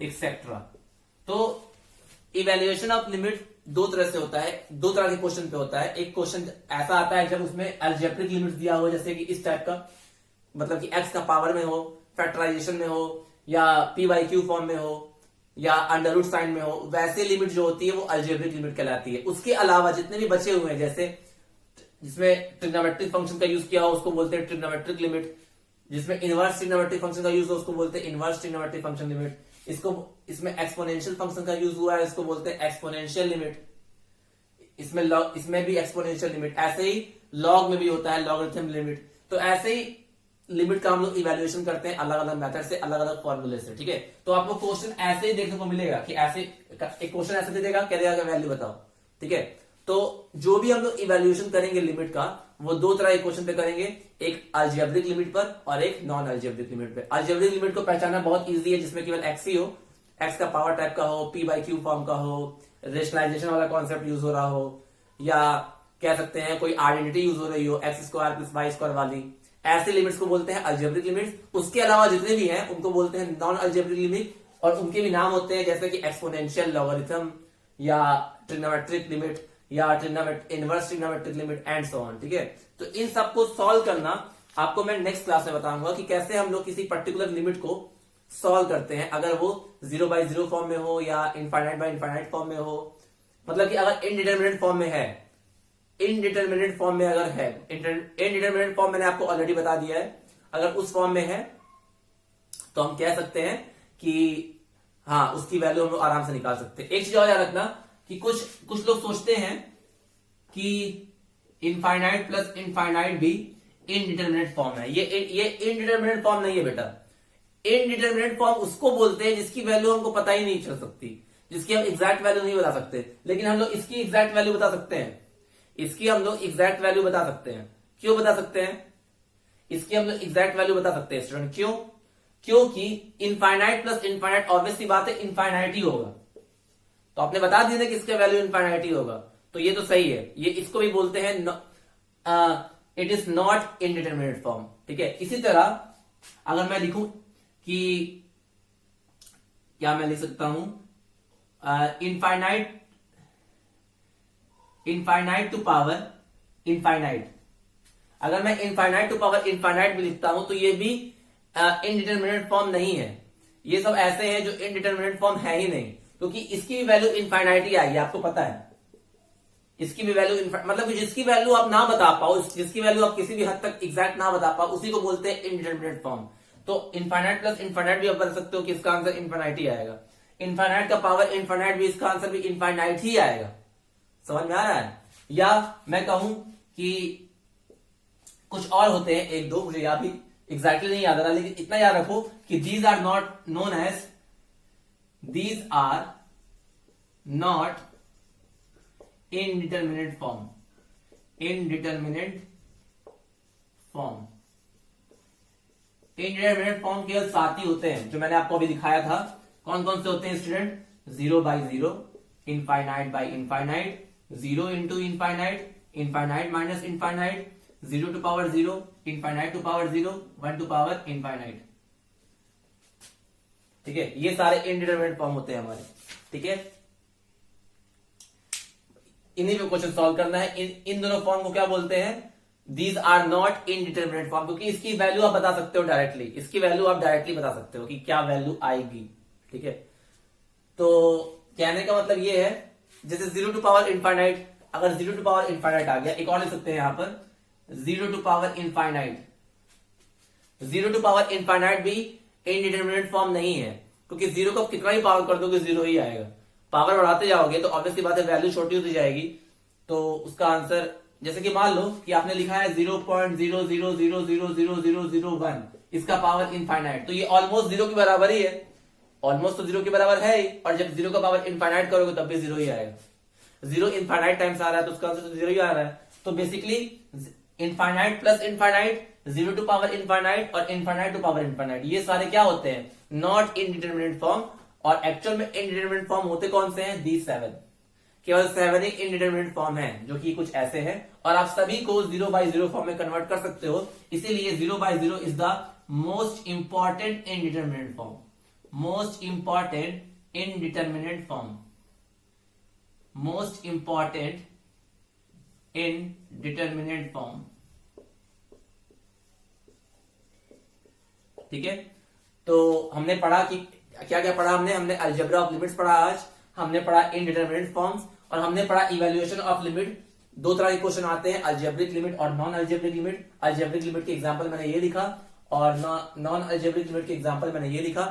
एक्सेट्रा। तो इवेल्युएशन ऑफ लिमिट दो तरह से होता है, दो तरह के क्वेश्चन पे होता है। एक क्वेश्चन ऐसा आता है जब उसमें अलजेब्रिक लिमिट दिया हो, जैसे कि इस टाइप का, मतलब कि x का पावर में हो, फैक्टराइजेशन में हो, या p बाई क्यू फॉर्म में हो, या अंडर रूट साइन में हो, वैसे लिमिट जो होती है वो अलजेब्रिक लिमिट कहलाती है। उसके अलावा जितने भी बचे हुए हैं, जैसे जिसमें ट्रिग्नोमेट्रिक फंक्शन का यूज किया हो उसको बोलते हैं ट्रिग्नोमेट्रिक लिमिट, जिसमें इनवर्स ट्रिग्नोमेट्रिक फंक्शन का यूज हो उसको बोलते हैं इनवर्स ट्रिग्नोमेट्रिक फंक्शन लिमिट, इसमें एक्सपोनेंशियल फंक्शन का यूज हुआ है इसको बोलते हैं एक्सपोनेंशियल लिमिट, इसमें भी एक्सपोनेंशियल लिमिट, ऐसे ही लॉग में भी होता है लॉगरिथम लिमिट। तो ऐसे ही लिमिट का हम लोग इवेल्युएशन करते हैं अलग अलग मेथड से, अलग अलग फॉर्मूले से, ठीक है। तो आपको क्वेश्चन ऐसे ही देखने को मिलेगा कि ऐसे एक क्वेश्चन ऐसे दे देगा, कह देगा कि वैल्यू बताओ, ठीक है। तो जो भी हम लोग इवेल्युएशन करेंगे लिमिट का, वो दो तरह के क्वेश्चन पे करेंगे, एक अलजेब्रिक लिमिट पर और एक नॉन अलजेब्रिक लिमिट पे। अलजेब्रिक लिमिट को पहचानना बहुत इजी है, जिसमें केवल x ही हो, x का पावर टाइप का हो, p बाई क्यू फॉर्म का हो, रेशनलाइजेशन वाला कॉन्सेप्ट यूज हो रहा हो, या कह सकते हैं कोई आइडेंटिटी यूज हो रही हो x square plus y square वाली, ऐसे लिमिट्स को बोलते हैं अलजेब्रिक लिमिट्स। उसके अलावा जितने भी हैं उनको बोलते हैं नॉन अलजेब्रिक लिमिट, और उनके भी नाम होते हैं जैसे कि एक्सपोनेंशियल, लॉगरिथम, या ट्रिग्नोमेट्रिक लिमिट, या inverse trigonometric limit and so on, ठीक है। तो इन सबको सॉल्व करना आपको मैं नेक्स्ट क्लास में बताऊंगा कि कैसे हम लोग किसी पर्टिकुलर लिमिट को सॉल्व करते हैं, अगर वो 0 बाई 0 फॉर्म में हो या इनफाइनाइट बाई इनफाइनाइट फॉर्म में हो, मतलब कि अगर इनडिटरमिनेट फॉर्म में है, इनडिटरमिनेट फॉर्म में अगर है, इनडिटरमिनेट फॉर्म मैंने आपको ऑलरेडी बता दिया है, अगर उस फॉर्म में है तो हम कह सकते हैं कि हाँ उसकी वैल्यू हम लोग आराम से निकाल सकते हैं। एक चीज और याद रखना कि कुछ लोग सोचते हैं कि इनफाइनाइट प्लस इनफाइनाइट भी इनडिटरमिनेट फॉर्म है। ये इनडिटरमिनेट फॉर्म नहीं है बेटा। इनडिटरमिनेट फॉर्म उसको बोलते हैं जिसकी वैल्यू हमको पता ही नहीं चल सकती, जिसकी हम एग्जैक्ट वैल्यू नहीं बता सकते, लेकिन हम लोग इसकी एग्जैक्ट वैल्यू बता सकते हैं। इसकी हम लोग एग्जैक्ट वैल्यू बता सकते हैं। क्यों बता सकते हैं? इसकी हम लोग एग्जैक्ट वैल्यू बता सकते हैं स्टूडेंट। क्यों? क्योंकि इनफाइनाइट प्लस इनफाइनाइट ऑब्वियस सी बात है इनफाइनाइट ही होगा। तो आपने बता दिया ना कि इसका वैल्यू इनफाइनाइट ही होगा, तो ये तो सही है। ये इसको भी बोलते हैं it is not indeterminate form, ठीक है। इसी तरह अगर मैं लिखूं कि क्या मैं लिख सकता हूं इनफाइनाइट टू पावर इनफाइनाइट, अगर मैं इनफाइनाइट टू पावर इनफाइनाइट भी लिखता हूं तो ये भी इनडिटरमिनेट फॉर्म नहीं है। ये सब ऐसे हैं जो इनडिटरमिनेट फॉर्म है ही नहीं, क्योंकि इसकी भी वैल्यू इनफाइनाइट ही आएगी, आपको पता है। इसकी भी वैल्यू मतलब जिसकी वैल्यू आप ना बता पाओ, जिसकी वैल्यू आप किसी भी हद तक एग्जैक्ट ना बता पाओ, उसी को बोलते हैं इनडिटरमिनेट फॉर्म। तो इनफाइनाइट प्लस इनफाइनाइट भी आप बता सकते हो कि इसका आंसर इनफाइनाइट ही आएगा। इनफाइनाइट का पावर इनफाइनाइट भी, इसका आंसर भी इनफाइनाइट ही आएगा। समझ में आ रहा है? या मैं कहूं कि कुछ और होते हैं एक दो, मुझे याद भी एग्जैक्टली नहीं याद आ रहा, लेकिन इतना याद रखो कि these are not known as indeterminate form। Indeterminate form केवल 7 ही होते हैं जो मैंने आपको अभी दिखाया था। कौन कौन से होते हैं student? 0 by 0, infinite by infinite, 0 into infinite, infinite minus infinite, 0 to power 0, infinite to power 0, 1 to power infinite, ठीक है। ये सारे इनडिटरमिनेट फॉर्म होते हैं हमारे, ठीक है। इन्हीं पे क्वेश्चन सॉल्व करना है। इन दोनों फॉर्म को क्या बोलते हैं? These are not indeterminate form, क्योंकि इसकी वैल्यू आप बता सकते हो डायरेक्टली, इसकी वैल्यू आप डायरेक्टली बता सकते हो कि क्या वैल्यू आएगी, ठीक है। तो कहने का मतलब ये है, जैसे 0 टू पावर इनफाइनाइट, अगर 0 टू पावर इनफाइनाइट आ गया, एक और लिख सकते हैं यहां पर 0 to power infinite. 0 to power infinite भी इनडिटरमिनेट फॉर्म नहीं है, क्योंकि जीरो को कितना ही पावर कर दोगे जीरो ही आएगा। पावर बढ़ाते जाओगे तो ऑब्वियसली बात है वैल्यू छोटी होती जाएगी। तो उसका आंसर जैसे कि मान लो कि आपने लिखा है 0.00000001, इसका पावर इनफाइनाइट, तो ये ऑलमोस्ट जीरो के बराबर ही है, ऑलमोस्ट तो जीरो के बराबर है ही। और जब जीरो का पावर इनफाइनाइट करोगे तब भी जीरो ही आएगा। जीरो इनफाइनाइट टाइम्स आ रहा है तो उसका आंसर तो जीरो ही आ रहा है। तो basically infinite plus infinite, zero to power infinite और इनफाइनाइट टू पावर इनफाइनाइट, ये सारे क्या होते हैं? Not indeterminate form. और एक्चुअल में इनडिटरमिनेट फॉर्म होते कौन से हैं? दीज 7, केवल 7 ही इनडिटरमिनेट फॉर्म है, जो कि कुछ ऐसे हैं। और आप सभी को 0/0 फॉर्म में कन्वर्ट कर सकते हो, इसीलिए 0/0 is the most important indeterminate form, most important indeterminate form, most important indeterminate form. ठीक है, तो हमने पढ़ा कि क्या क्या पढ़ा हमने अलजेब्रा ऑफ लिमिट्स पढ़ा आज, हमने पढ़ा इनडिटरमिनेट फॉर्म्स, और हमने पढ़ा इवैल्यूएशन ऑफ लिमिट। दो तरह के क्वेश्चन आते हैं, अलजेब्रिक लिमिट और non algebraic limit. Algebraic limit के एग्जांपल मैंने ये लिखा और नॉन अलजेब्रिक लिमिट के एग्जांपल मैंने ये लिखा।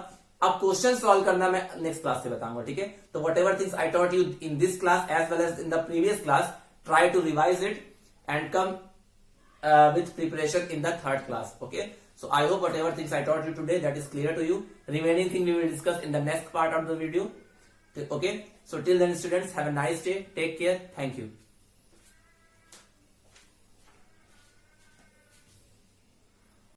अब क्वेश्चन सॉल्व करना मैं नेक्स्ट क्लास से बताऊंगा। ठीक है, तो whatever things I taught you in this class as well as in the previous class, try to revise it and come with preparation in the third class. Okay, so I hope whatever things I taught you today that is clear to you. Remaining thing we will discuss in the next part of the video. Okay, so till then students, have a nice day, take care, thank you.